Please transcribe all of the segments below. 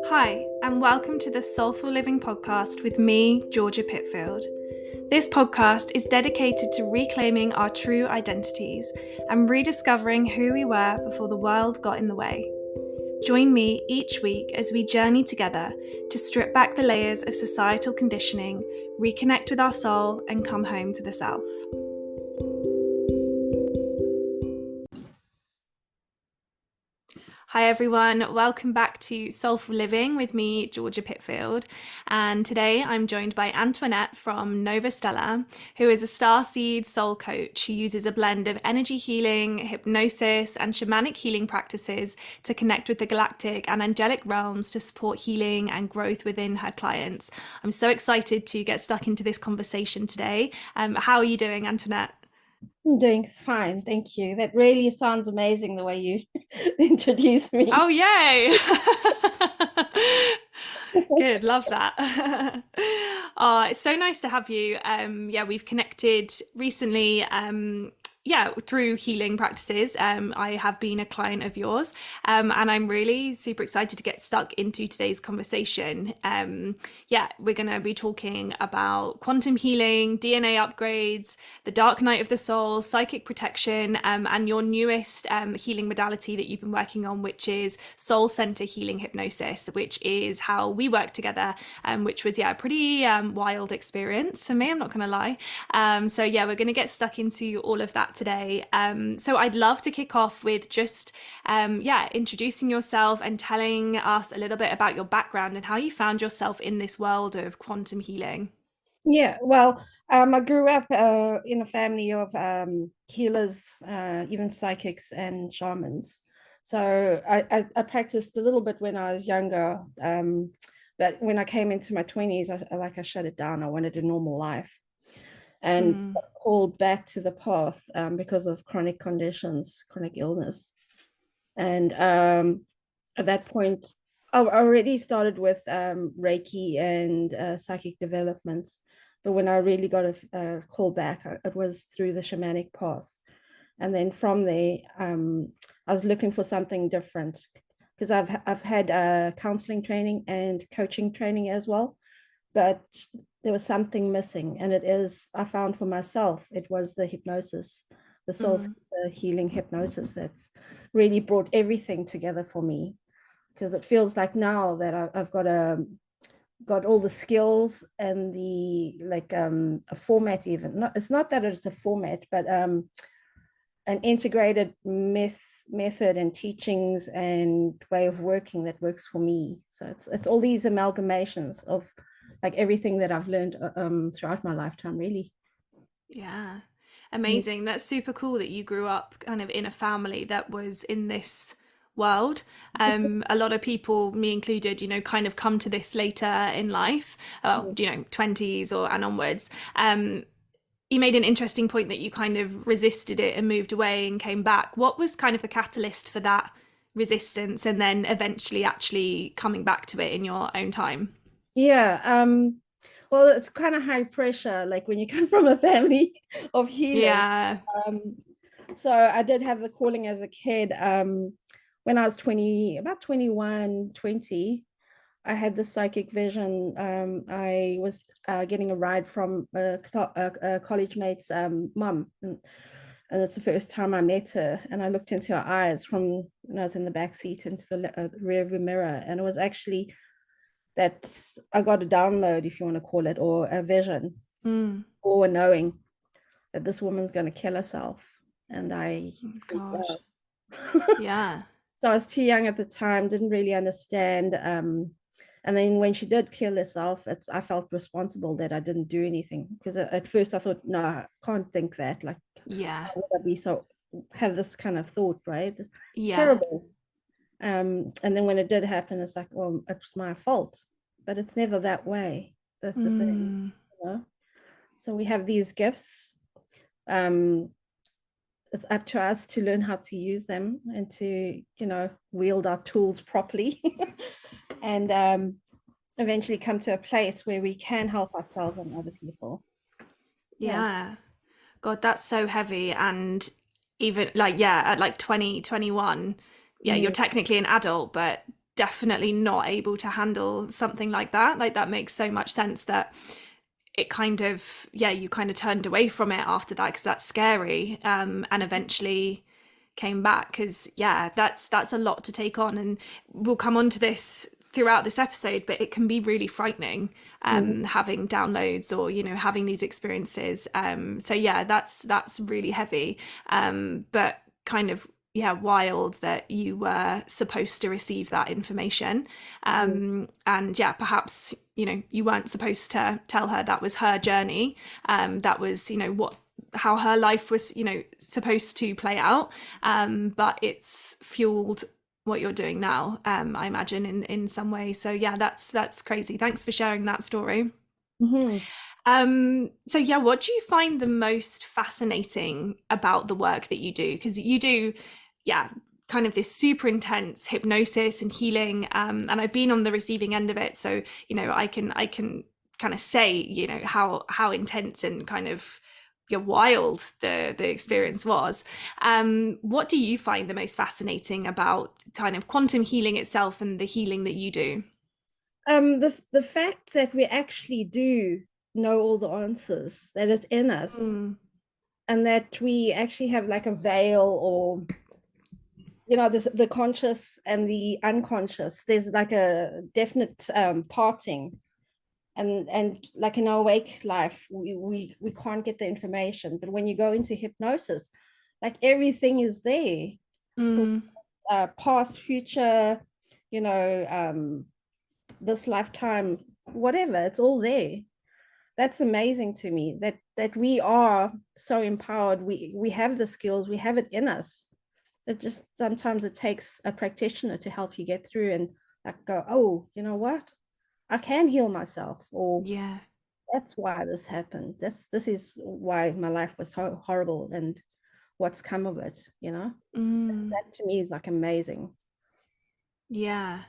Hi, and welcome to the Soulful Living podcast with me, Georgia Pitfield. This podcast is dedicated to reclaiming our true identities and rediscovering who we were before the world got in the way. Join me each week as we journey together to strip back the layers of societal conditioning, reconnect with our soul, and come home to the self. Hi everyone, welcome back to Soulful Living with me, Georgia Pitfield. And today I'm joined by Antoinette from Novostellar, who is a Starseed Soul Coach who uses a blend of energy healing, hypnosis, and shamanic healing practices to connect with the galactic and angelic realms to support healing and growth within her clients. I'm so excited to get stuck into this conversation today. How are you doing, Antoinette? I'm doing fine, thank you. That really sounds amazing the way you introduced me. Oh, yay! Good, love that. Oh, it's so nice to have you. We've connected recently. Through healing practices. I have been a client of yours, and I'm really super excited to get stuck into today's conversation. We're going to be talking about quantum healing, DNA upgrades, the dark night of the soul, psychic protection, and your newest healing modality that you've been working on, which is Centre Healing Hypnosis, which is how we work together, which was a pretty wild experience for me, I'm not going to lie. We're going to get stuck into all of that today. So I'd love to kick off with just introducing yourself and telling us a little bit about your background and how you found yourself in this world of quantum healing. Yeah, well, I grew up in a family of healers, even psychics and shamans. So I practiced a little bit when I was younger, but when I came into my 20s, I shut it down. I wanted a normal life and got called back to the path because of chronic conditions, chronic illness. And at that point, I already started with Reiki and psychic development. But when I really got a call back, it was through the shamanic path. And then from there, I was looking for something different because I've had counseling training and coaching training as well. But there was something missing, and I found for myself, it was the hypnosis, the soul healing hypnosis that's really brought everything together for me, because it feels like now that I've got all the skills and the a format. Even it's not that it's a format, but an integrated method and teachings and way of working that works for me. So it's all these amalgamations of like everything that I've learned throughout my lifetime, really. Yeah, amazing. That's super cool that you grew up kind of in a family that was in this world. A lot of people, me included, kind of come to this later in life, 20s and onwards. You made an interesting point that you kind of resisted it and moved away and came back. What was kind of the catalyst for that resistance and then eventually actually coming back to it in your own time? Yeah. Well, it's kind of high pressure, like when you come from a family of healers. Yeah. So I did have the calling as a kid. When I was about 21, 20, I had the psychic vision. I was getting a ride from a college mate's mum. And it's the first time I met her. And I looked into her eyes from when I was in the back seat into the rear view mirror. And it was actually that I got a download, if you want to call it, or a vision, or a knowing that this woman's going to kill herself. And I freaked out. Yeah. So I was too young at the time, didn't really understand. And then when she did kill herself, I felt responsible that I didn't do anything, because at first I thought, no, I can't think that. Like, Yeah. how would I be so have this kind of thought, right? It's Yeah. terrible. And then when it did happen, it's like, well, it's my fault, but it's never that way. That's the thing, you know? So we have these gifts. It's up to us to learn how to use them and to, wield our tools properly and eventually come to a place where we can help ourselves and other people. Yeah. God, that's so heavy. And even like, yeah, at like 20, 21, yeah, you're technically an adult, but definitely not able to handle something like that. Like that makes so much sense that it kind of, yeah, you kind of turned away from it after that because that's scary, and eventually came back because, yeah, that's a lot to take on, and we'll come on to this throughout this episode, but it can be really frightening, having downloads or, you know, having these experiences. So yeah, that's really heavy, but kind of, yeah, wild that you were supposed to receive that information. And yeah, perhaps, you know, you weren't supposed to tell her that was her journey. That was, you know, how her life was, you know, supposed to play out. But it's fueled what you're doing now, I imagine, in some way. So yeah, that's crazy. Thanks for sharing that story. So yeah, what do you find the most fascinating about the work that you do? Because you do, yeah, kind of this super intense hypnosis and healing, and I've been on the receiving end of it, so you know, I can kind of say, you know, how intense and kind of, yeah, wild the experience was. What do you find the most fascinating about kind of quantum healing itself and the healing that you do? The fact that we actually do know all the answers, that it's in us, and that we actually have like a veil, or the conscious and the unconscious. There's like a definite parting, and like in our awake life, we can't get the information, but when you go into hypnosis, like everything is there. So past, future, you know, this lifetime, whatever, it's all there. That's amazing to me, that we are so empowered. We have the skills, we have it in us. It just, sometimes it takes a practitioner to help you get through and like go, oh, you know what, I can heal myself, or Yeah. that's why this happened, this is why my life was so horrible, and what's come of it, you know. That to me is like amazing. Yeah.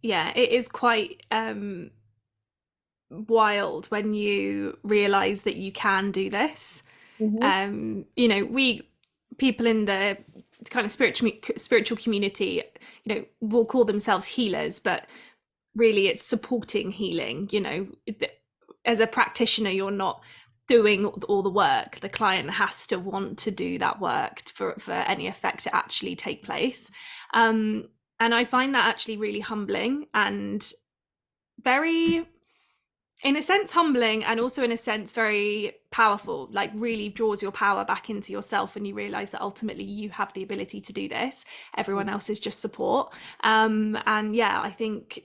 Yeah, it is quite wild when you realize that you can do this. You know, we people in the kind of spiritual community, you know, will call themselves healers, but really it's supporting healing. You know, as a practitioner, you're not doing all the work. The client has to want to do that work for any effect to actually take place. And I find that actually really humbling and very, in a sense, humbling, and also in a sense very powerful. Like really draws your power back into yourself, and you realize that ultimately you have the ability to do this. Everyone else is just support. And yeah, I think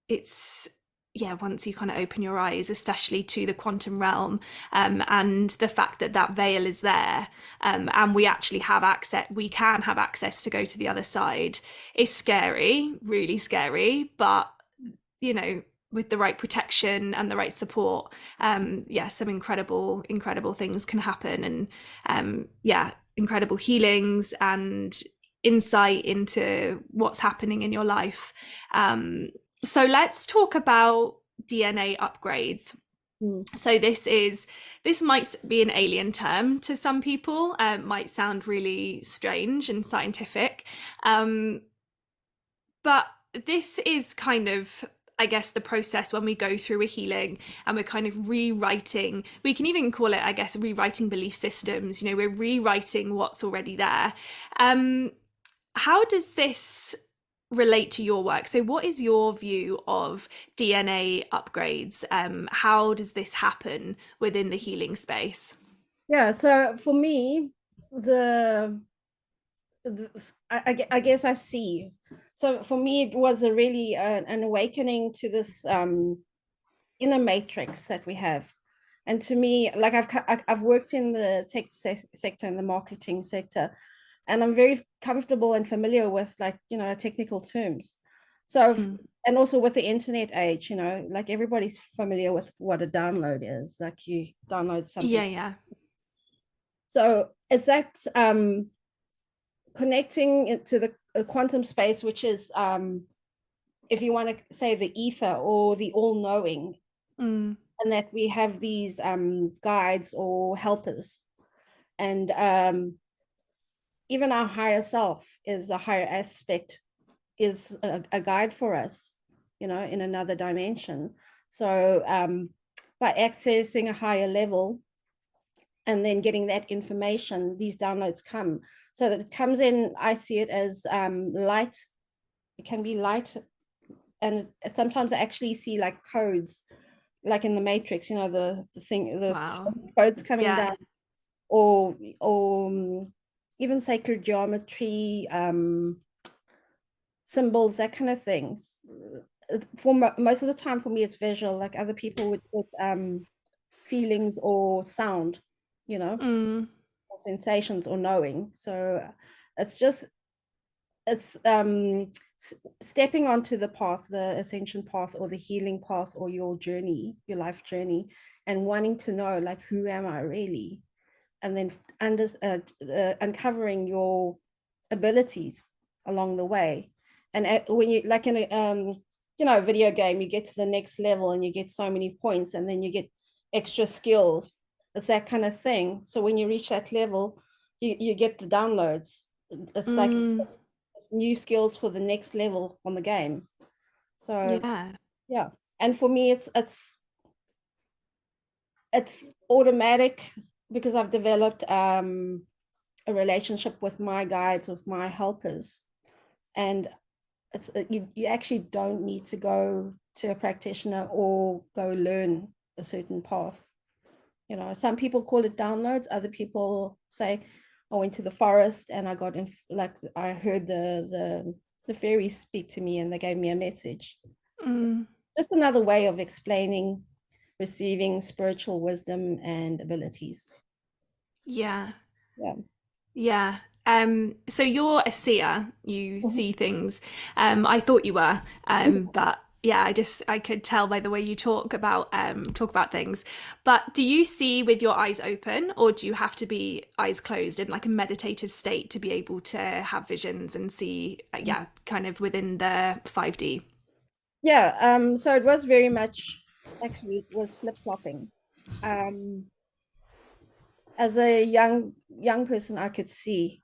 it's, yeah, once you kind of open your eyes, especially to the quantum realm, and the fact that that veil is there, and we actually have access, we can have access to go to the other side, is scary, really scary. But you know, with the right protection and the right support, yeah, some incredible things can happen. And yeah, incredible healings and insight into what's happening in your life. So let's talk about DNA upgrades. So this might be an alien term to some people, might sound really strange and scientific, but this is kind of, I guess, the process when we go through a healing and we're kind of rewriting. We can even call it, I guess, rewriting belief systems. You know, we're rewriting what's already there. How does this relate to your work? So what is your view of DNA upgrades? How does this happen within the healing space? Yeah, so for me, the, I guess I see. So for me, it was a really an awakening to this inner matrix that we have. And to me, like I've worked in the tech sector, in the marketing sector, and I'm very comfortable and familiar with, like, you know, technical terms. So and also with the internet age, you know, like everybody's familiar with what a download is. Like you download something. Yeah. So it's that connecting it to the quantum space, which is, if you want to say, the ether or the all-knowing, and that we have these guides or helpers, and even our higher self is the higher aspect, is a guide for us, in another dimension. So by accessing a higher level and then getting that information, these downloads come. So that it comes in, I see it as light. It can be light, and sometimes I actually see like codes, like in the Matrix, the thing, the Wow. codes coming Yeah. down, or even sacred geometry, symbols, that kind of things. For most of the time, for me, it's visual. Like other people would put feelings or sound, Mm. or sensations or knowing. So it's just it's stepping onto the path, the ascension path or the healing path or your journey, your life journey, and wanting to know, like, who am I really? And then uncovering your abilities along the way. And when you, like in a video game, you get to the next level and you get so many points, and then you get extra skills. It's that kind of thing. So when you reach that level, you get the downloads. It's like Mm. new skills for the next level on the game. So Yeah. yeah, and for me, it's automatic because I've developed a relationship with my guides, with my helpers, and you actually don't need to go to a practitioner or go learn a certain path. Some people call it downloads. Other people say, I went to the forest and I got in, like, I heard the fairies speak to me and they gave me a message. Mm. Just another way of explaining receiving spiritual wisdom and abilities. Yeah. Yeah. Yeah. So you're a seer, you Mhm. see things. I thought you were, but yeah, I could tell by the way you talk about things. But do you see with your eyes open, or do you have to be eyes closed in like a meditative state to be able to have visions and see, yeah, kind of within the 5D? Yeah, so it was very much, actually, it was flip-flopping. Um, as a young person, I could see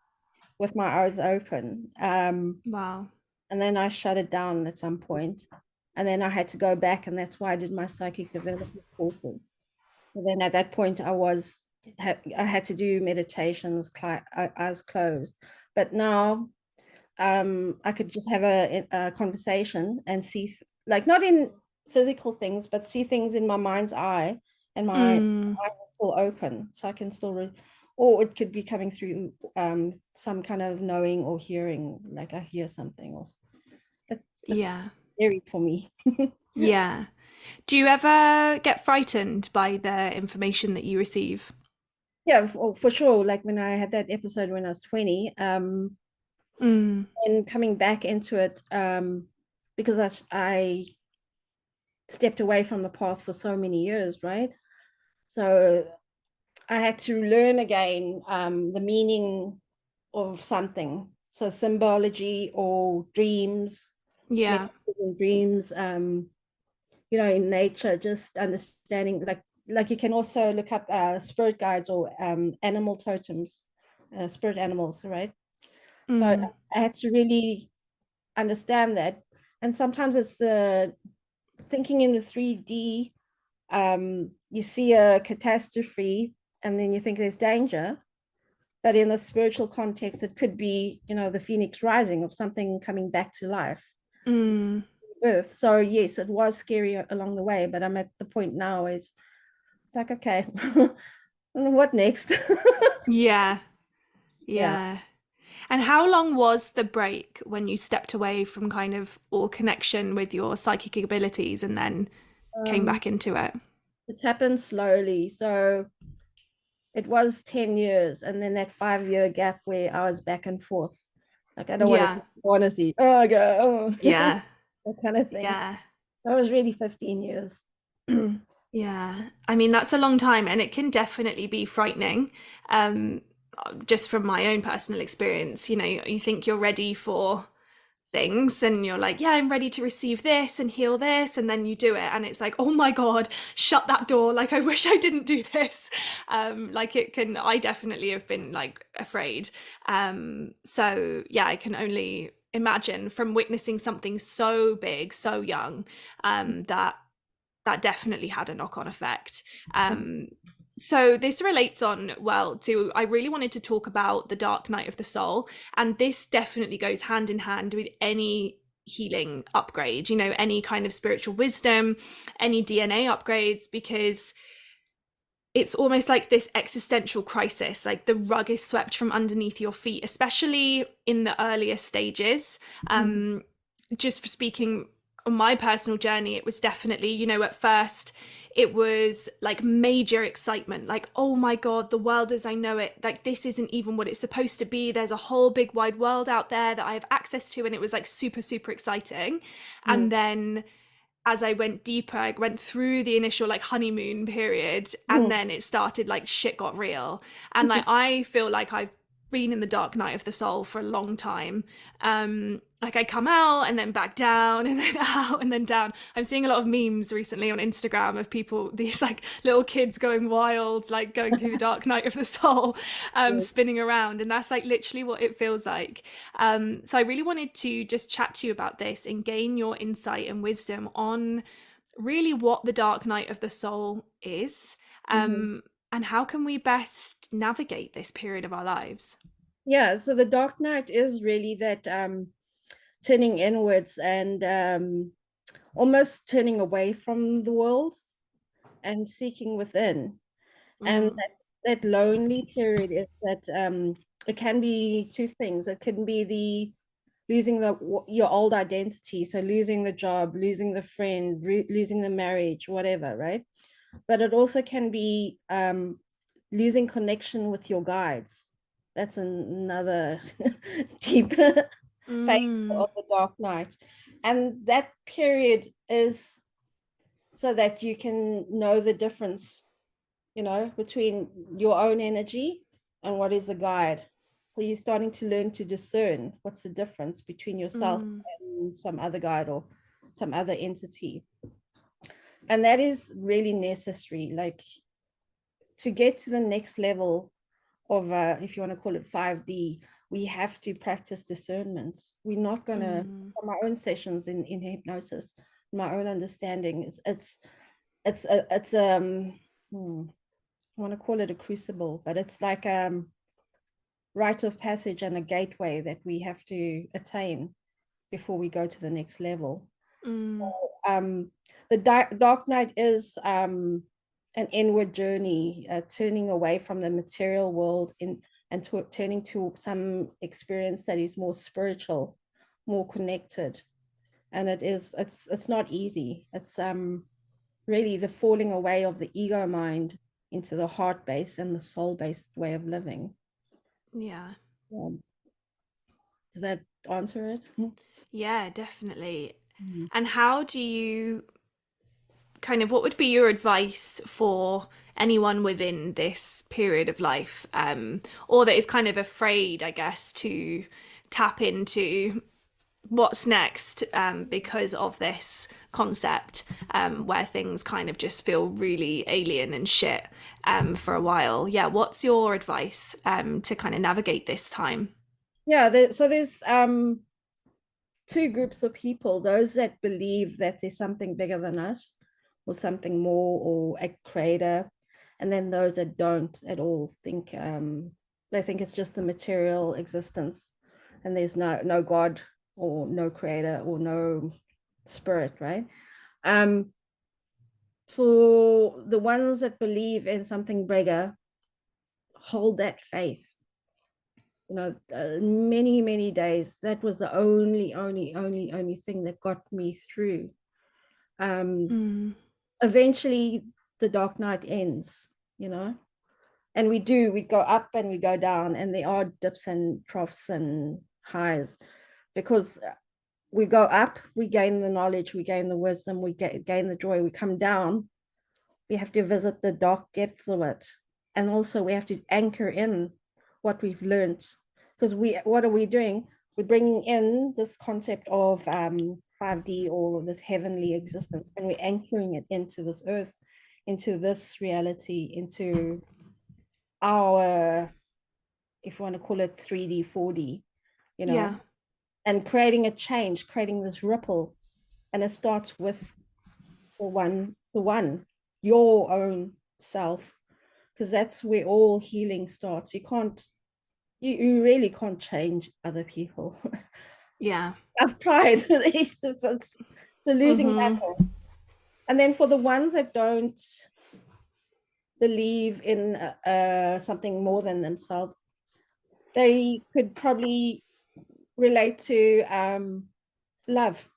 with my eyes open. Wow. And then I shut it down at some point. And then I had to go back, and that's why I did my psychic development courses. So then at that point, I had to do meditations, eyes closed. But now I could just have a conversation and see, like, not in physical things, but see things in my mind's eye, and my Mm. eyes are still open, so I can still or it could be coming through some kind of knowing or hearing, like I hear something, or it's Yeah. scary for me. Yeah. Do you ever get frightened by the information that you receive? Yeah, for sure. Like when I had that episode when I was 20, Mm. and coming back into it, because I stepped away from the path for so many years, right? So I had to learn again the meaning of something. So symbology or dreams, Yeah. messages and dreams, in nature, just understanding, like you can also look up spirit guides or animal totems, spirit animals, right? So Mm. I had to really understand that. And sometimes it's the thinking in the 3D, you see a catastrophe and then you think there's danger. But in the spiritual context, it could be, the phoenix rising of something coming back to life, Mm. birth. So yes, it was scary along the way, but I'm at the point now is it's like, okay, what next? Yeah. Yeah. Yeah. And how long was the break when you stepped away from kind of all connection with your psychic abilities and then came Um, back into it? it's happened slowly. So it was 10 years, and then that 5-year gap where I was back and forth. Like, I don't Yeah. want to see, oh, I go, oh, Yeah. that kind of thing. Yeah. So it was really 15 years. Yeah. I mean, that's a long time and it can definitely be frightening. Um, just from my own personal experience, you think you're ready for things, and you're like, yeah, I'm ready to receive this and heal this, and then you do it and it's like, oh my god, shut that door, like I wish I didn't do this. Like it can, I definitely have been like afraid. So yeah, I can only imagine from witnessing something so big so young, that definitely had a knock-on effect. So this relates on well to, I really wanted to talk about the dark night of the soul, and this definitely goes hand in hand with any healing upgrade, you know, any kind of spiritual wisdom, any DNA upgrades, because it's almost like this existential crisis, like the rug is swept from underneath your feet, especially in the earlier stages. Just for speaking on my personal journey, it was definitely, you know, at first it was like major excitement, like, oh my god, the world as I know it, like this isn't even what it's supposed to be, there's a whole big wide world out there that I have access to, and it was like super super exciting. And then as I went deeper, I went through the initial like honeymoon period, and then it started like shit got real. And like I feel like I've been in the dark night of the soul for a long time. Like I come out and then back down and then out and then down. I'm seeing a lot of memes recently on Instagram of people, these like little kids going wild, like going through the dark night of the soul, spinning around, and that's like literally what it feels like. So I really wanted to just chat to you about this and gain your insight and wisdom on really what the dark night of the soul is, and how can we best navigate this period of our lives. Yeah, so the dark night is really that turning inwards and almost turning away from the world and seeking within. And that lonely period is that it can be two things. It can be the losing your old identity, so losing the job, losing the friend, losing the marriage, whatever, right? But it also can be losing connection with your guides. That's another deep phase of the dark night. And that period is so that you can know the difference, you know, between your own energy and what is the guide. So you're starting to learn to discern what's the difference between yourself and some other guide or some other entity. And that is really necessary, like to get to the next level of, if you want to call it 5D, we have to practice discernment. We're not going to, from my own sessions in hypnosis, my own understanding, it's I want to call it a crucible, but it's like rite of passage and a gateway that we have to attain before we go to the next level. The dark night is an inward journey, turning away from the material world and turning to some experience that is more spiritual, more connected. And it's not easy. It's really the falling away of the ego mind into the heart-based and the soul-based way of living. Yeah. Does that answer it? Yeah, definitely. And how do you kind of, what would be your advice for anyone within this period of life, or that is kind of afraid, I guess, to tap into what's next, because of this concept, where things kind of just feel really alien and shit, for a while? Yeah, what's your advice to kind of navigate this time? Yeah, so there's two groups of people: those that believe that there's something bigger than us or something more or a creator, and then those that don't at all think, they think it's just the material existence and there's no God or no creator or no spirit, right? For the ones that believe in something bigger, hold that faith. You know, many days that was the only thing that got me through. Eventually the dark night ends, you know, and we go up and we go down, and there are dips and troughs and highs, because we go up, we gain the knowledge, we gain the wisdom, we gain the joy. We come down, we have to visit the dark depths of it, and also we have to anchor in what we've learned, because what are we doing? we're bringing in this concept of 5D or this heavenly existence, and we're anchoring it into this earth, into this reality, into our, if you want to call it 3D, 4D, you know, Yeah. and creating a change, creating this ripple. And it starts with your own self, because that's where all healing starts. You really can't change other people. Yeah. I've tried. It's a losing Mm-hmm. battle. And then for the ones that don't believe in something more than themselves, they could probably relate to love,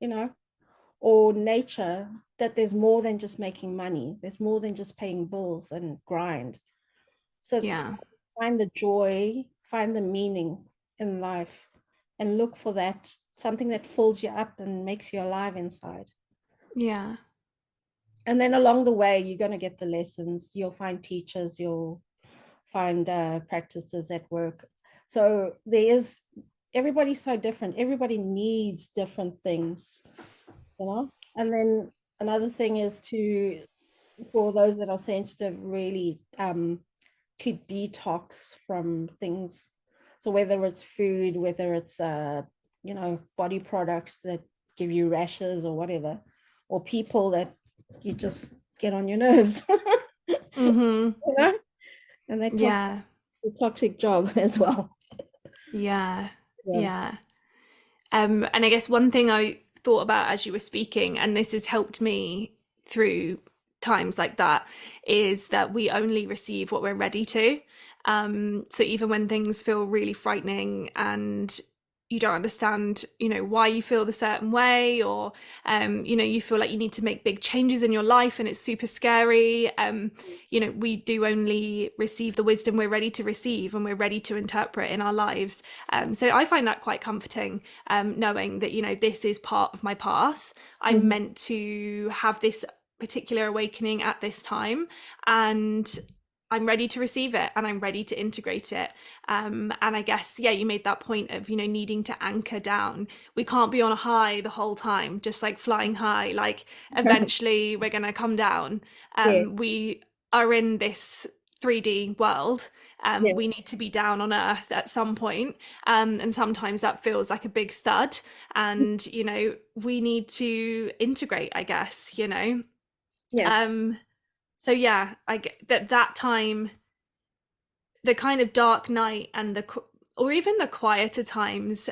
you know, or nature, that there's more than just making money. There's more than just paying bills and grind. So Yeah. find the joy, find the meaning in life, and look for that, something that fills you up and makes you alive inside. Yeah. And then along the way, you're going to get the lessons. You'll find teachers, you'll find practices that work. So everybody's so different. Everybody needs different things, you know? And then another thing is for those that are sensitive, really to detox from things. So whether it's food, whether it's body products that give you rashes or whatever, or people that you just get on your nerves, Mm-hmm. you know, and that Yeah. toxic job as well. Yeah. Yeah. Yeah. And I guess one thing I thought about as you were speaking, and this has helped me through times like that, is that we only receive what we're ready to. So even when things feel really frightening and you don't understand, why you feel the certain way, or, you feel like you need to make big changes in your life and it's super scary. We do only receive the wisdom we're ready to receive and we're ready to interpret in our lives. So I find that quite comforting, knowing that, this is part of my path. I'm Mhm. meant to have this particular awakening at this time, and I'm ready to receive it and I'm ready to integrate it. And I guess, yeah, you made that point of, needing to anchor down. We can't be on a high the whole time, just like flying high. Like eventually we're going to come down. Yeah. We are in this 3D world. Yeah. We need to be down on earth at some point. And sometimes that feels like a big thud. And, we need to integrate, I guess. Yeah. Um, so yeah, I get that time, the kind of dark night and or even the quieter times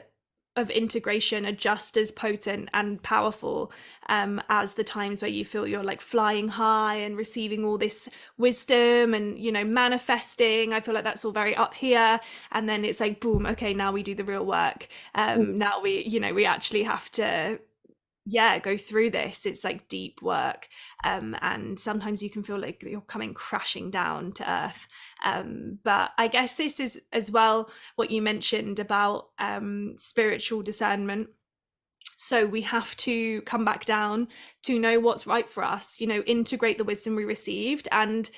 of integration are just as potent and powerful, as the times where you feel you're like flying high and receiving all this wisdom and manifesting. I feel like that's all very up here, and then it's like boom, okay, now we do the real work. Now we actually have to go through this. It's like deep work, and sometimes you can feel like you're coming crashing down to earth. But I guess this is as well what you mentioned about spiritual discernment. So we have to come back down to know what's right for us, integrate the wisdom we received and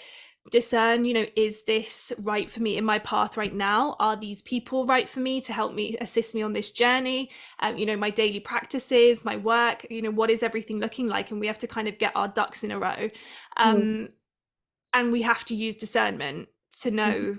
discern, is this right for me in my path right now? Are these people right for me to help me, assist me on this journey? My daily practices, my work, what is everything looking like? And we have to kind of get our ducks in a row. Mhm. And we have to use discernment to know,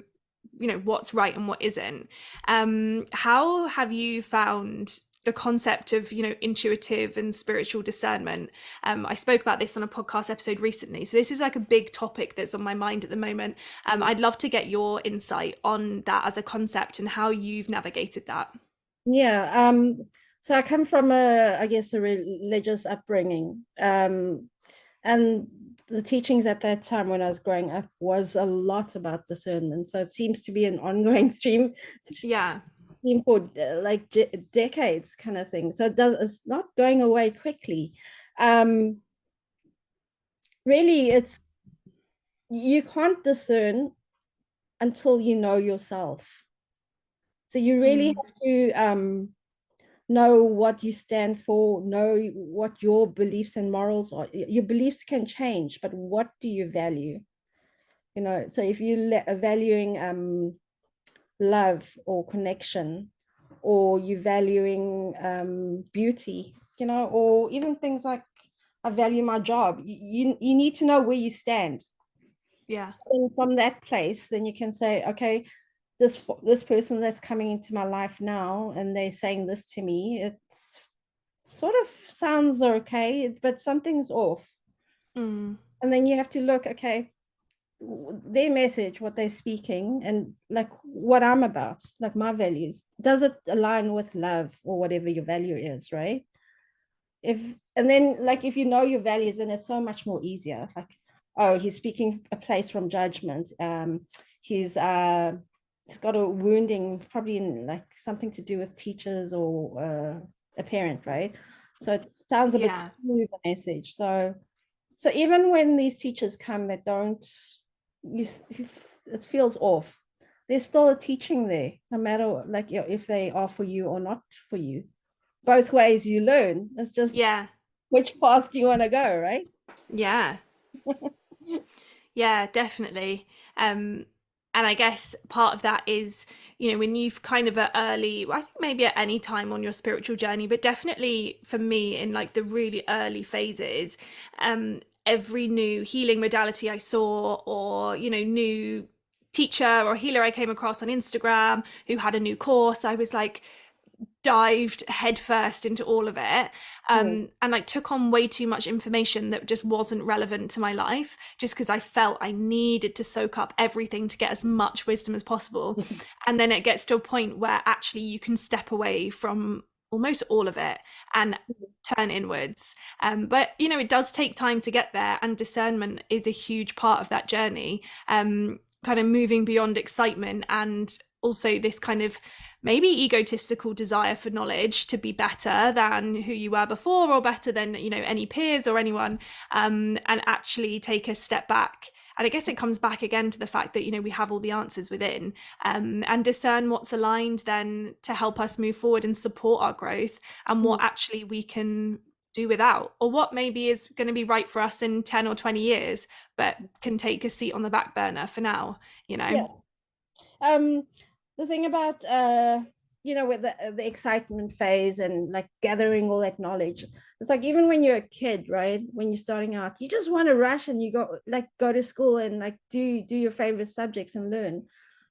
what's right and what isn't. How have you found the concept of intuitive and spiritual discernment? I spoke about this on a podcast episode recently, so this is like a big topic that's on my mind at the moment. I'd love to get your insight on that as a concept and how you've navigated that. Yeah. So I come from I guess a religious upbringing. And the teachings at that time when I was growing up was a lot about discernment. So it seems to be an ongoing Yeah. theme for like decades kind of thing. So it's not going away quickly. Um, Really, you can't discern until you know yourself. So you really Mm. have to know what you stand for, know what your beliefs and morals are. Your beliefs can change, but what do you value? So if you are valuing love or connection or you valuing beauty, or even things like I value my job. You need to know where you stand. Yeah. So then from that place, then you can say, okay, this person that's coming into my life now, and they're saying this to me, it's sort of sounds okay, but something's off. Mm. And then you have to look, okay, their message, what they're speaking, and like what I'm about, like my values, does it align with love or whatever your value is, right? If And then like if you know your values, then it's so much more easier. Like, oh, he's speaking a place from judgment. He's got a wounding, probably in like something to do with teachers or a parent, right? So it sounds a bit Yeah. smooth a message. So even when these teachers come that don't, it feels off, there's still a teaching there, no matter like if they are for you or not for you. Both ways you learn. It's just Yeah. which path do you want to go, right? Yeah. Yeah, definitely. And I guess part of that is, when you've kind of at early, well, I think maybe at any time on your spiritual journey, but definitely for me in like the really early phases, every new healing modality I saw, or, new teacher or healer I came across on Instagram who had a new course, I was like, dived headfirst into all of it, Mm. and like took on way too much information that just wasn't relevant to my life, just because I felt I needed to soak up everything to get as much wisdom as possible. And then it gets to a point where actually you can step away from almost all of it and turn inwards, but it does take time to get there, and discernment is a huge part of that journey, kind of moving beyond excitement and also this kind of maybe egotistical desire for knowledge to be better than who you were before, or better than any peers or anyone, and actually take a step back. And I guess it comes back again to the fact that we have all the answers within, and discern what's aligned then to help us move forward and support our growth, and what actually we can do without, or what maybe is going to be right for us in 10 or 20 years but can take a seat on the back burner for now. Yeah. Um, the thing about with the excitement phase and like gathering all that knowledge, it's like even when you're a kid, right? When you're starting out, you just want to rush and you go to school and like do your favorite subjects and learn.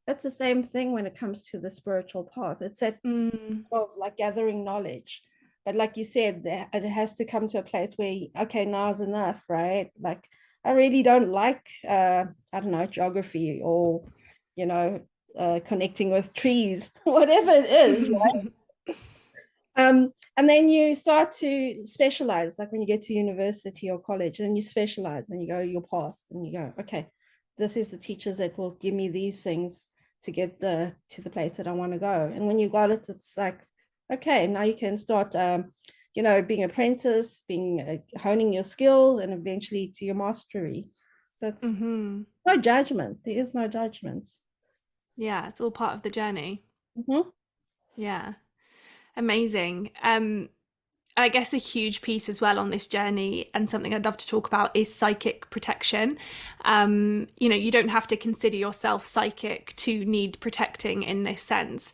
That's the same thing when it comes to the spiritual path. It's that Mm. of like gathering knowledge. But like you said, it has to come to a place where, okay, now is enough, right? Like, I really don't like, I don't know, geography or, you know, connecting with trees, whatever it is, right? And then you start to specialize, like when you get to university or college, and you specialize and you go your path and you go, okay, this is the teachers that will give me these things to get to the place that I want to go. And when you got it, it's like, okay, now you can start, being apprentice, being honing your skills, and eventually to your mastery. So it's Mm-hmm. no judgment. There is no judgment. Yeah, it's all part of the journey. Mm-hmm. Yeah, amazing. I guess a huge piece as well on this journey, and something I'd love to talk about, is psychic protection. You don't have to consider yourself psychic to need protecting in this sense.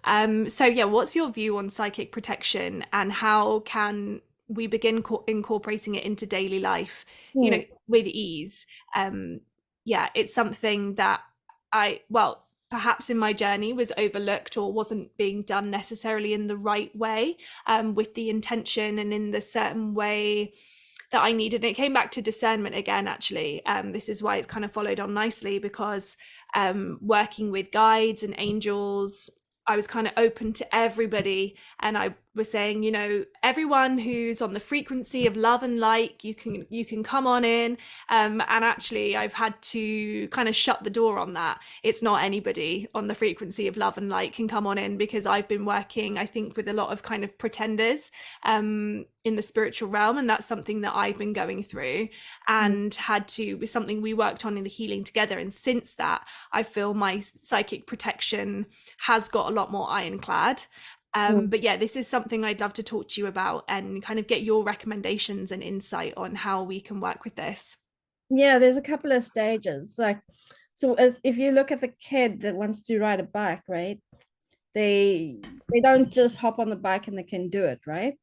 So yeah, what's your view on psychic protection, and how can we begin incorporating it into daily life, with ease? Yeah, it's something that perhaps in my journey was overlooked, or wasn't being done necessarily in the right way, with the intention and in the certain way that I needed. And it came back to discernment again, actually. This is why it's kind of followed on nicely, because working with guides and angels, I was kind of open to everybody, and I was saying, everyone who's on the frequency of love and light, you can come on in. And actually, I've had to kind of shut the door on that. It's not anybody on the frequency of love and light can come on in, because I've been working, I think, with a lot of kind of pretenders in the spiritual realm, and that's something that I've been going through, and was something we worked on in the healing together. And since that, I feel my psychic protection has got a lot more ironclad. But yeah, this is something I'd love to talk to you about, and kind of get your recommendations and insight on how we can work with this. Yeah, there's a couple of stages. Like, so if you look at the kid that wants to ride a bike, right? they don't just hop on the bike and they can do it, right?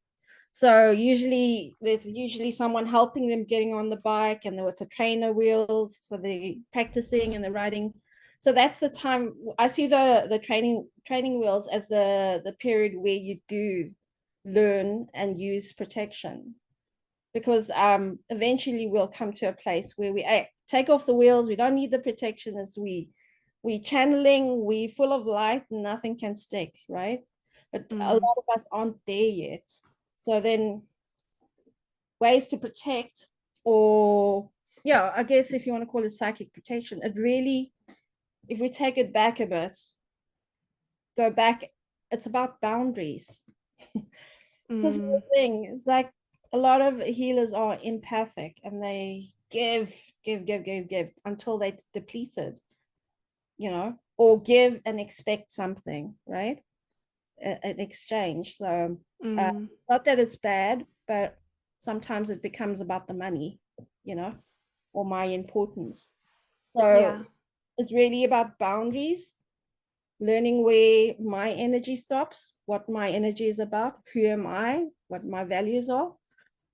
So usually there's usually someone helping them getting on the bike, and with the trainer wheels, so they're practicing and they're riding. So that's the time I see the training wheels as the period where you do learn and use protection, because eventually we'll come to a place where we take off the wheels. We don't need the protection, as we channeling, we full of light, and nothing can stick, right? But a lot of us aren't there yet. So then ways to protect, or yeah, I guess if you want to call it psychic protection, it really, if we take it back a bit, go back, it's about boundaries. This is the thing. It's like a lot of healers are empathic, and they give until they're depleted, or give and expect something, right? An exchange. So not that it's bad, but sometimes it becomes about the money, or my importance. So it's really about boundaries, learning where my energy stops, what my energy is about, who am I, what my values are,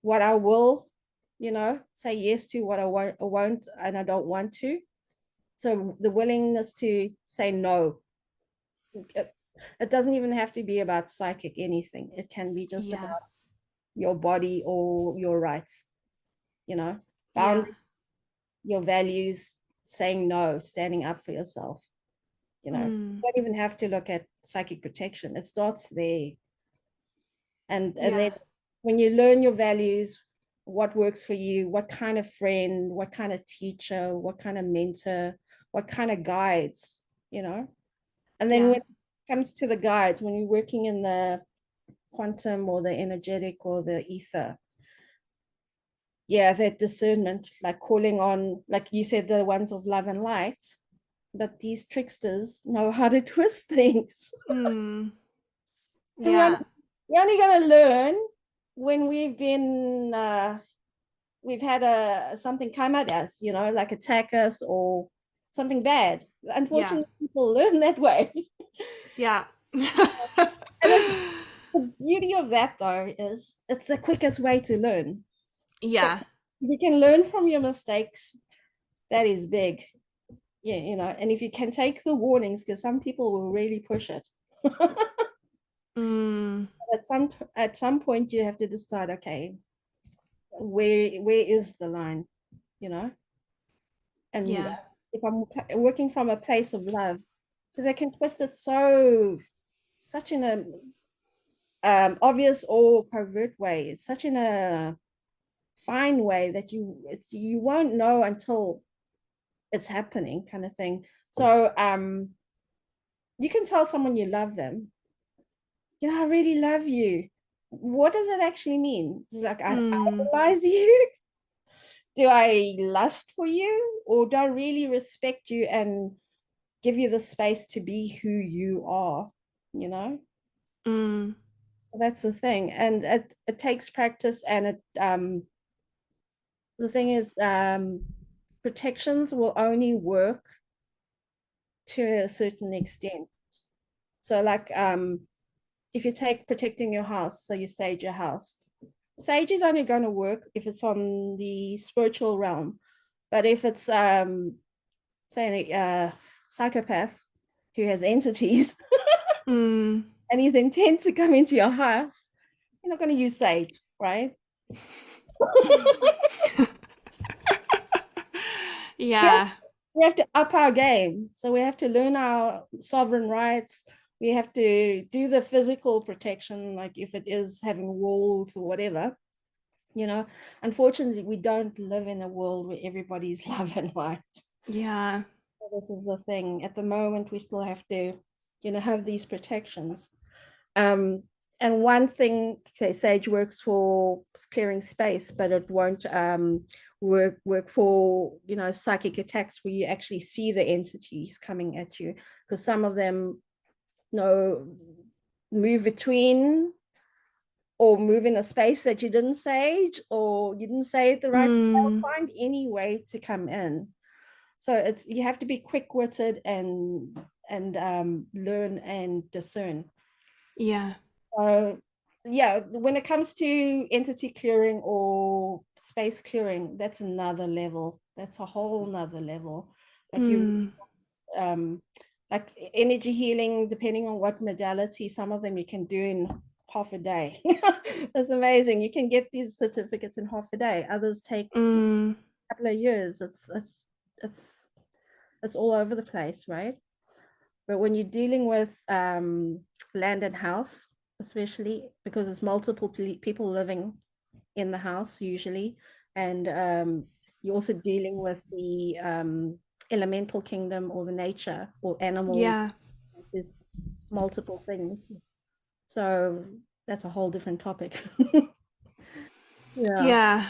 what I will, say yes to, what I won't, and I don't want to. So the willingness to say no. It doesn't even have to be about psychic anything. It can be just about your body or your rights, boundaries, your values, saying no, standing up for yourself. You don't even have to look at psychic protection. It starts there. And then when you learn your values, what works for you, what kind of friend, what kind of teacher, what kind of mentor, what kind of guides, and then when it comes to the guides, when you're working in the quantum or the energetic or the ether, that discernment, like calling on, like you said, the ones of love and light, but these tricksters know how to twist things. And we're only going to learn when we've had something come at us, like attack us or something bad. Unfortunately, people learn that way. And the beauty of that, though, is it's the quickest way to learn. So you can learn from your mistakes. That is big. And if you can take the warnings, because some people will really push it. At some point you have to decide, okay, where is the line, and if I'm working from a place of love, because I can twist it such in a obvious or covert way. It's such in a fine way that you won't know until it's happening, kind of thing. So you can tell someone you love them, I really love you. What does it actually mean? It's like, I idolize you. Do I lust for you, or do I really respect you and give you the space to be who you are? That's the thing. And it takes practice, and the thing is, protections will only work to a certain extent. So like if you take protecting your house, so you sage your house, sage is only going to work if it's on the spiritual realm. But if it's say a psychopath who has entities and he's intent to come into your house, you're not going to use sage, right? We have to up our game. So we have to learn our sovereign rights. We have to do the physical protection, like if it is having walls or whatever. Unfortunately, we don't live in a world where everybody's love and light. So this is the thing. At the moment, we still have to, have these protections. And one thing, okay, sage works for clearing space, but it won't work for, psychic attacks where you actually see the entities coming at you, because some of them move between or move in a space that you didn't sage, or you didn't say it the right way. They'll find any way to come in. So you have to be quick-witted and and learn and discern. Yeah. So yeah, when it comes to entity clearing or space clearing, that's another level. That's a whole nother level. Like you Mm. um like energy healing, depending on what modality, some of them you can do in half a day. That's amazing. You can get these certificates in half a day. Others take a Mm. couple of years. It's it's all over the place, right? But when you're dealing with land and house, especially because it's multiple people living in the house usually, and you're also dealing with the elemental kingdom or the nature or animals. Yeah. This is multiple things. So that's a whole different topic. Yeah. Yeah.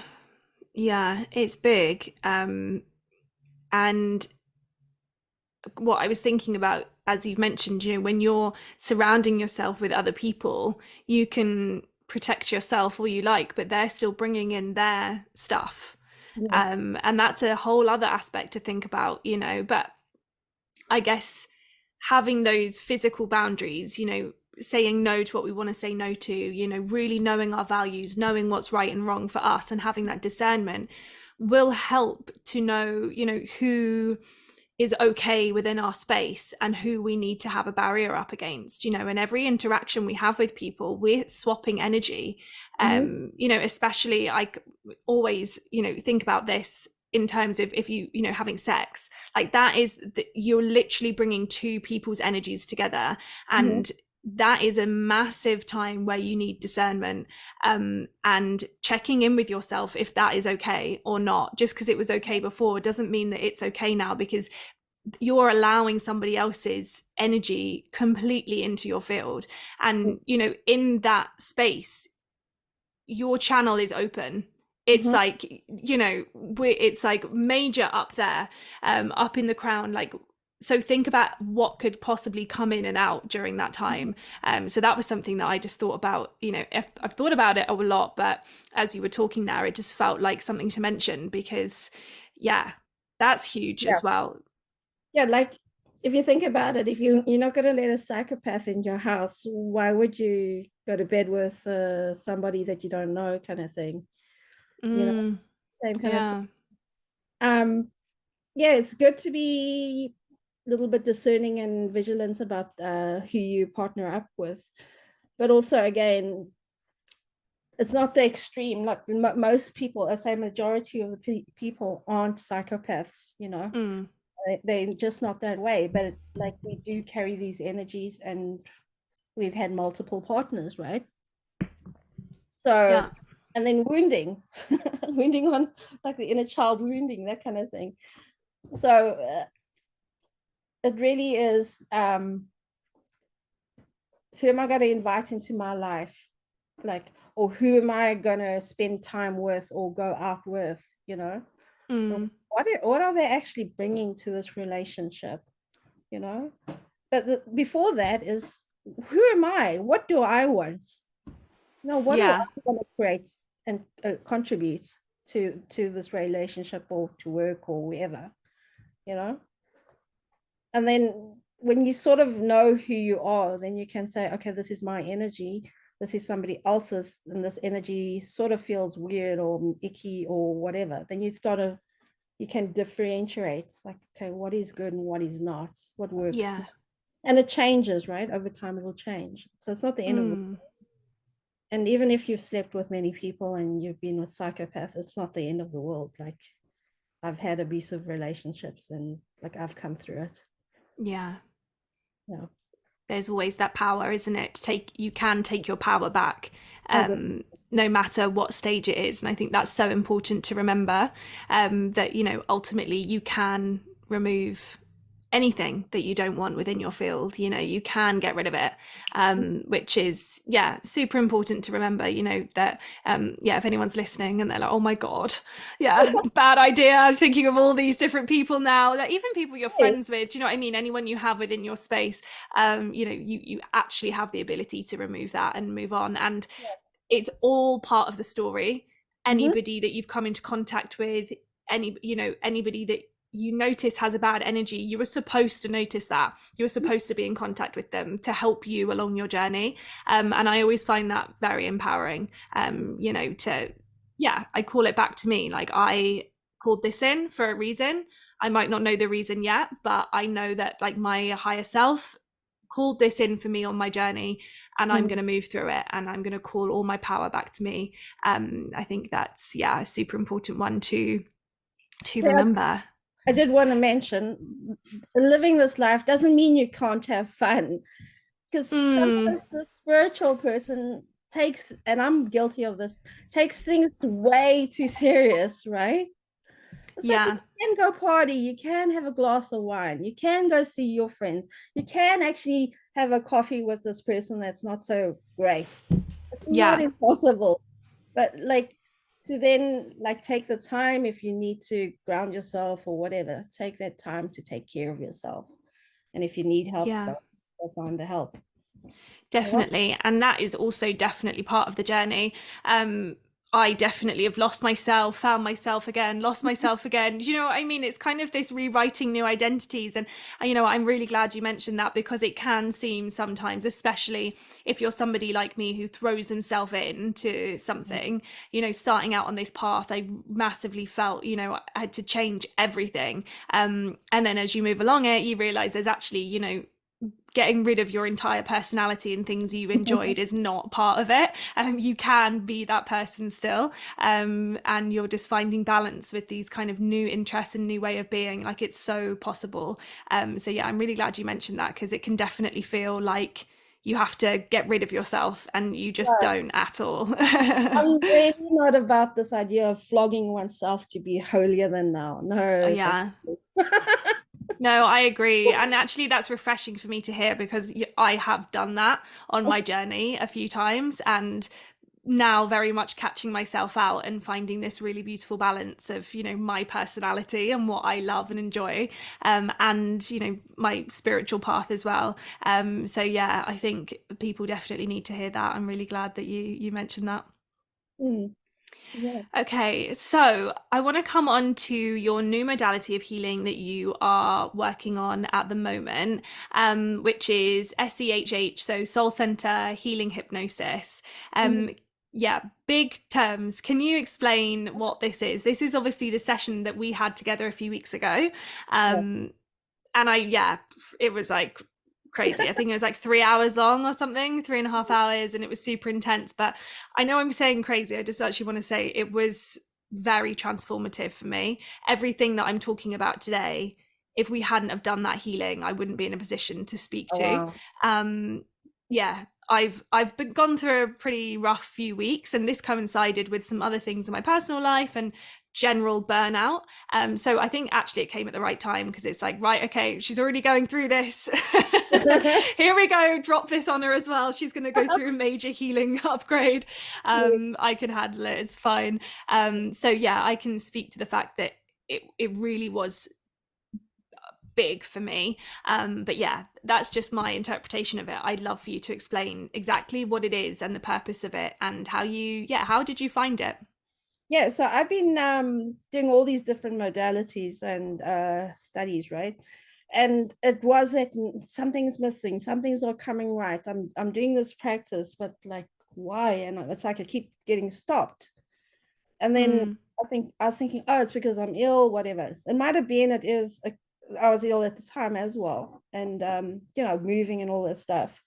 Yeah. It's big. And what I was thinking about, as you've mentioned, when you're surrounding yourself with other people, you can protect yourself all you like, but they're still bringing in their stuff. Yes. And that's a whole other aspect to think about, but I guess having those physical boundaries, saying no to what we want to say no to, really knowing our values, knowing what's right and wrong for us, and having that discernment will help to know, who is okay within our space and who we need to have a barrier up against. And every interaction we have with people, we're swapping energy. Mm-hmm. Especially I always think about this in terms of if having sex, like that is you're literally bringing two people's energies together, Mm-hmm. and that is a massive time where you need discernment, and checking in with yourself if that is okay or not. Just because it was okay before doesn't mean that it's okay now, because you're allowing somebody else's energy completely into your field. And in that space, your channel is open. It's Mm-hmm. like it's like major up there, up in the crown, like, so think about what could possibly come in and out during that time. So that was something that I just thought about. I've thought about it a lot, but as you were talking there, it just felt like something to mention, because yeah, that's huge Yeah. as well. Yeah, like if you think about it, if you're not going to let a psychopath in your house, why would you go to bed with somebody that you don't know, kind of thing? You know, Mm, same kind of thing. yeah. Um, yeah, it's good to be a little bit discerning and vigilant about who you partner up with, but also again, it's not the extreme. Like most people, I say, majority of the people aren't psychopaths. Mm, They're just not that way. But like we do carry these energies, and we've had multiple partners, right? So, yeah. and then wounding, wounding on like the inner child wounding, that kind of thing. So it really is, who am I going to invite into my life? Like, or who am I going to spend time with or go out with, Mm, What are they actually bringing to this relationship, you know? But before that is, who am I? What do I want? What do yeah. I want to create and contribute to this relationship or to work or wherever, you know? And then when you sort of know who you are, then you can say, okay, this is my energy. This is somebody else's, and this energy sort of feels weird or icky or whatever. Then you can differentiate, like, okay, what is good and what is not, what works. Yeah. And it changes, right? Over time, it will change. So it's not the end of the. Mm, And even if you've slept with many people and you've been with psychopaths, it's not the end of the world. Like, I've had abusive relationships, and like I've come through it. yeah. Yeah. There's always that power, isn't it? You can take your power back, Oh, but no matter what stage it is. And I think that's so important to remember, that, ultimately you can remove anything that you don't want within your field. You can get rid of it, which is, yeah, super important to remember. That, yeah, if anyone's listening and they're like, oh my god, yeah, bad idea, I'm thinking of all these different people now, that even people you're yes. friends with, do you know what I mean, anyone you have within your space, you actually have the ability to remove that and move on, and it's all part of the story. Mm-hmm. Anybody that you've come into contact with, anybody that you notice has a bad energy, you were supposed to notice that. You were supposed to be in contact with them to help you along your journey. And I always find that very empowering, you know, to, yeah, I call it back to me. Like, I called this in for a reason. I might not know the reason yet, but I know that like my higher self called this in for me on my journey, and I'm going to move through it, and I'm going to call all my power back to me. I think that's, yeah, a super important one to remember. I did want to mention, living this life doesn't mean you can't have fun, because sometimes the spiritual person takes, and I'm guilty of this, takes things way too serious, right? It's like, you can go party, you can have a glass of wine, you can go see your friends, you can actually have a coffee with this person that's not so great. It's not impossible, but like, to then like take the time, if you need to ground yourself or whatever, take that time to take care of yourself. And if you need help, go find the help. Definitely. And that is also definitely part of the journey. I definitely have lost myself, found myself again, lost myself again. Do you know what I mean? It's kind of this rewriting new identities. And, you know, I'm really glad you mentioned that, because it can seem sometimes, especially if you're somebody like me who throws himself into something, you know, starting out on this path, I massively felt, you know, I had to change everything. And then as you move along it, you realize there's actually, you know, getting rid of your entire personality and things you enjoyed is not part of it. You can be that person still, and you're just finding balance with these kind of new interests and new way of being. Like, it's so possible. So yeah, I'm really glad you mentioned that, because it can definitely feel like you have to get rid of yourself, and you just don't at all. I'm really not about this idea of flogging oneself to be holier than thou. No. Yeah. No, I agree. And actually, that's refreshing for me to hear, because I have done that on my journey a few times, and now very much catching myself out and finding this really beautiful balance of, you know, my personality and what I love and enjoy, and, you know, my spiritual path as well. So yeah, I think people definitely need to hear that. I'm really glad that you mentioned that. Yeah. Okay, so I want to come on to your new modality of healing that you are working on at the moment, which is SCHH, so Soul Centre Healing Hypnosis. Yeah, big terms. Can you explain what this is? This is obviously the session that we had together a few weeks ago. And it was like crazy. I think it was like 3 hours long or something, 3.5 hours, and it was super intense. But I know I'm saying crazy. I just actually want to say it was very transformative for me. Everything that I'm talking about today, if we hadn't have done that healing, I wouldn't be in a position to speak to. Yeah, I've gone through a pretty rough few weeks, and this coincided with some other things in my personal life and general burnout. So I think actually it came at the right time, because it's like, right, okay, she's already going through this. Here we go, drop this on her as well. She's going to go through a major healing upgrade. I can handle it, it's fine. So yeah, I can speak to the fact that it really was big for me. But yeah, that's just my interpretation of it. I'd love for you to explain exactly what it is and the purpose of it, and how did you find it? Yeah, so I've been doing all these different modalities and studies, right? And it was that something's missing, something's not coming right. I'm doing this practice, but like, why? And it's like I keep getting stopped. And then I was thinking, oh, it's because I'm ill, whatever. It might have been, I was ill at the time as well, and you know, moving and all this stuff.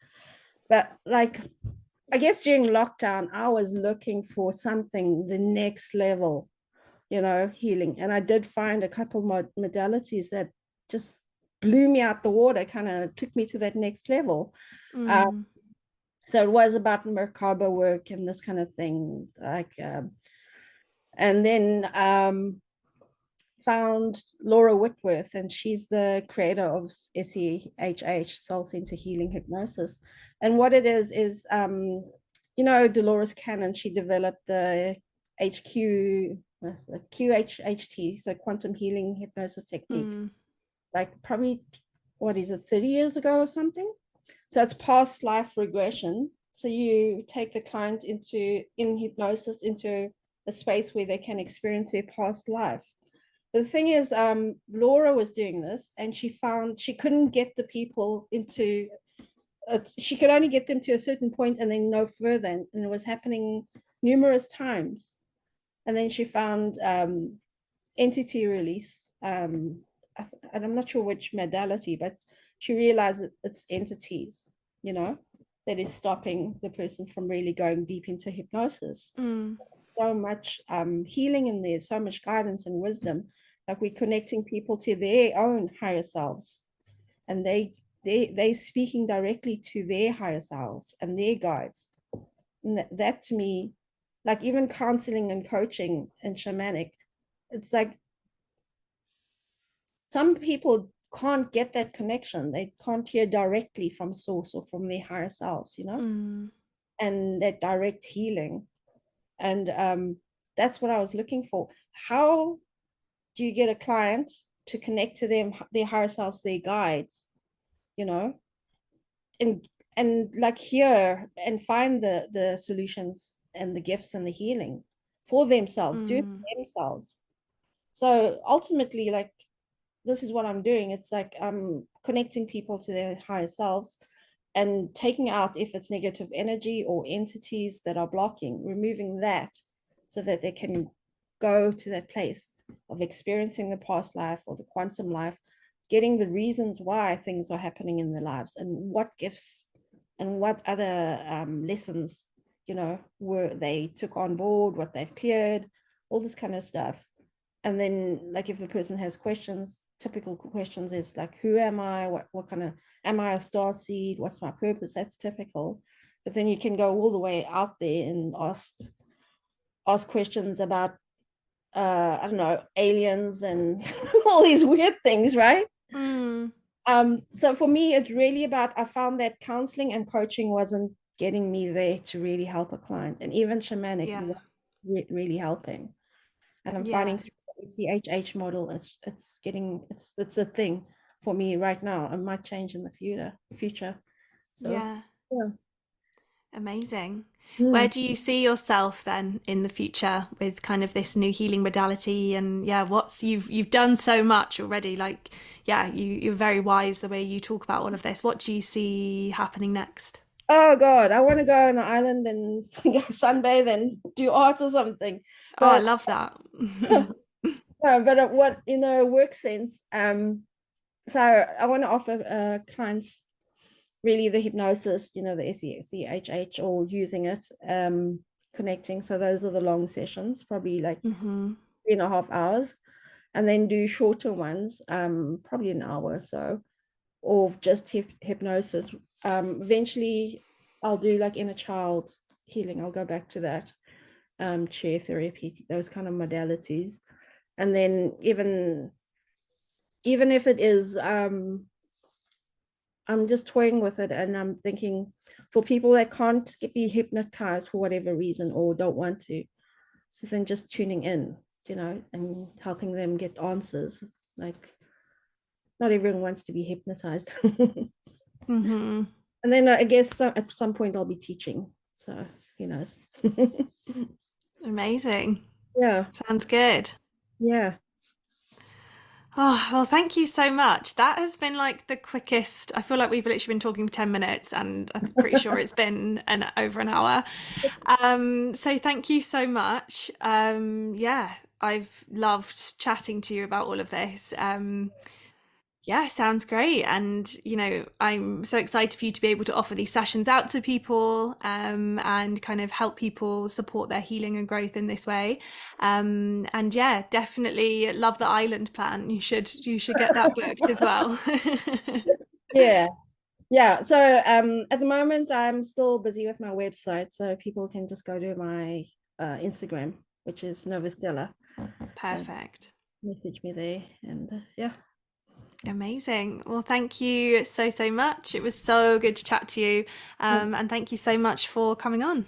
But like, I guess during lockdown, I was looking for something, the next level, you know, healing. And I did find a couple modalities that just blew me out the water, kind of took me to that next level. So it was about Merkaba work and this kind of thing. Like, and then found Laura Whitworth, and she's the creator of SCHH, Soul Centre Healing Hypnosis. And what it is, you know, Dolores Cannon, she developed the QHHT, so quantum healing hypnosis technique, like probably, what is it, 30 years ago or something? So it's past life regression. So you take the client in hypnosis into a space where they can experience their past life. the thing is, Laura was doing this, and she found she couldn't get the people into she could only get them to a certain point and then no further, and it was happening numerous times. And then she found entity release, and I'm not sure which modality, but she realized that it's entities, you know, that is stopping the person from really going deep into hypnosis. So much healing in there, so much guidance and wisdom, like we're connecting people to their own higher selves, and they speaking directly to their higher selves and their guides. And that to me, like even counseling and coaching and shamanic, it's like some people can't get that connection. They can't hear directly from source or from their higher selves, you know, and that direct healing. And that's what I was looking for. How do you get a client to connect to them, their higher selves, their guides, you know, and like hear and find the solutions and the gifts and the healing for themselves, do it themselves. So ultimately, like, this is what I'm doing. It's like I'm connecting people to their higher selves and taking out if it's negative energy or entities that are blocking, removing that so that they can go to that place of experiencing the past life or the quantum life, getting the reasons why things are happening in their lives and what gifts and what other lessons, you know, were they took on board, what they've cleared, all this kind of stuff. And then, like, if the person has questions, typical questions is like, who am I? What kind of, am I a star seed? What's my purpose? That's typical. But then you can go all the way out there and ask questions about, I don't know, aliens and all these weird things, right? So for me, it's really about, I found that counseling and coaching wasn't getting me there to really help a client, and even shamanic was really helping. And I'm finding through the SCHH model, it's a thing for me right now. It might change in the future. So Yeah. yeah. Amazing. Where do you see yourself then in the future with kind of this new healing modality? And yeah, what's you've done so much already. Like, yeah, you're very wise the way you talk about all of this. What do you see happening next? Oh God, I want to go on an island and go sunbathe and do art or something. Oh, I But love that. but what, you know, work sense. So I want to offer clients really the hypnosis, you know, the SCHH, or using it, connecting. So those are the long sessions, probably like 3.5 hours, and then do shorter ones, probably an hour or so, or just hypnosis. Eventually, I'll do like inner child healing. I'll go back to that, chair therapy, those kind of modalities, and then even if it is, I'm just toying with it, and I'm thinking for people that can't be hypnotized for whatever reason or don't want to, so then just tuning in, you know, and helping them get answers. Like, not everyone wants to be hypnotized. And then I guess at some point I'll be teaching. So who knows? Amazing. Yeah. Sounds good. Yeah. Oh, well, thank you so much. That has been like the quickest. I feel like we've literally been talking for 10 minutes, and I'm pretty sure it's been over an hour. So thank you so much. Yeah, I've loved chatting to you about all of this. Yeah, sounds great. And, you know, I'm so excited for you to be able to offer these sessions out to people, and kind of help people support their healing and growth in this way. And yeah, definitely love the island plan. You should get that booked as well. Yeah. Yeah. So at the moment I'm still busy with my website, so people can just go to my Instagram, which is Novostellar. Perfect. Message me there, and yeah. Amazing. Well, thank you so much. It was so good to chat to you. And thank you so much for coming on.